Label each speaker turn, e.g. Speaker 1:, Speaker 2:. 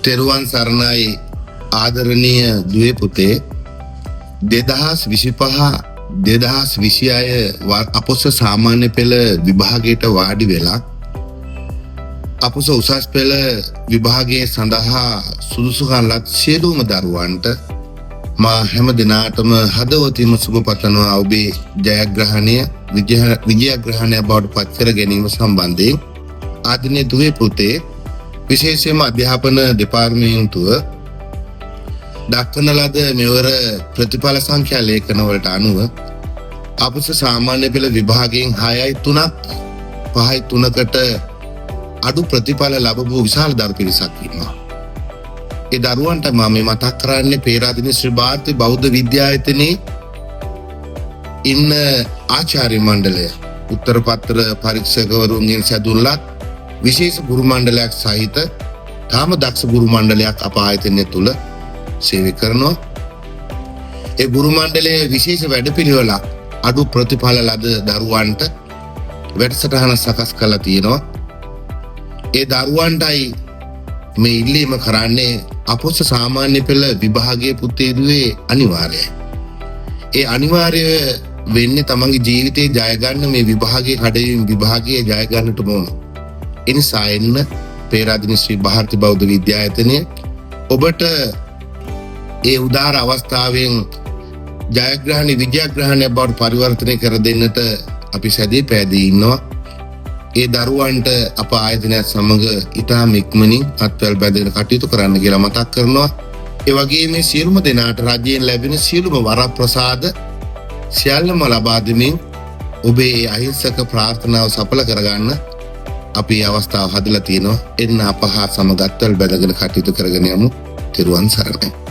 Speaker 1: තෙරුවන් සරණයි ආදරණීය දුවේ පුතේ 2025 අපොස සාමාන්‍ය පෙළ විභාගයට වාඩි වෙලා අපොස උසස් පෙළ විභාගයේ සඳහා සුදුසුකම් ලත් සියලුම දරුවන්ට මා හැම දිනාටම හදවතින්ම සුබ පතනවා ඔබේ ජයග්‍රහණය විජයග්‍රහණය බවට පත් කර ගැනීම සම්බන්ධයෙන් ආදරණීය දුවේ පුතේ විශේෂයෙන්ම අධ්‍යාපන දෙපාර්තමේන්තුව දක්වන ලද මෙවර ප්‍රතිඵල සංඛ්‍යා ලේඛන වලට අනුව අපොස සාමාන්‍ය පෙළ විභාගයෙන් 6.3කට අඩු ප්‍රතිඵල ලැබපු විශාල දරු පිරිසක් ඉන්නවා. ඒ දරුවන්ට මම මතක් කරන්නේ පේරාදෙණිය ශ්‍රී ಭಾರತಿ බෞද්ධ විද්‍යායතනයේ ඉන්න ආචාර්ය මණ්ඩලය උත්තර පත්‍ර පරීක්ෂකවරුන්ගෙන් සැදුල්ලත් විශේෂ ගුරු මණ්ඩලයක් සහිත තාම දක්ෂ ගුරු මණ්ඩලයක් අප ආයතනය තුල සේවය කරනවා. ඒ ගුරු මණ්ඩලයේ විශේෂ වැඩපිළිවෙලක් අඩු ප්‍රතිඵල ලද දරුවන්ට වැඩසටහන සකස් කරලා තියෙනවා. ඒ දරුවන්ටයි මේ ඉල්ලීම කරන්නේ අපොස සාමාන්‍ය පෙළ විභාගයේ පුතේරුවේ අනිවාර්යයි. ඒ අනිවාර්ය වෙන්නේ තමන්ගේ ජීවිතේ ජය ගන්න මේ විභාගයේ කඩේම විභාගයේ ජය ගන්නට ඕන. එනිසා එන්න පේරාදෙණිය ශ්‍රී ಭಾರತಿ බෞද්ධ විද්‍යායතනයේ ඔබට ඒ උදාර අවස්ථාවෙන් ජයග්‍රහණ විජයග්‍රහණය බවට පරිවර්තනය කර දෙන්නට අපි සැදී පැහැදී ඉන්නවා. ඒ දරුවන්ට අප ආයතනයත් සමග ඉතාම ඉක්මනින් අත්වැල් බැඳගෙන කටයුතු කරන්න කියලා මතක් කරනවා. ඒ වගේම මේ සියලුම දෙනාට රජයෙන් ලැබෙන සියලුම වරප්‍රසාද සියල්ලම ලබා දෙමින් ඔබේ අහිංසක ප්‍රාර්ථනාව සඵල කරගන්න අපි අවස්ථාව හදලා තියෙනවා. එන්න අප හා සමග අත්වැල් බැඳගෙන කටයුතු කරගෙන යමු. තෙරුවන් සරණයි.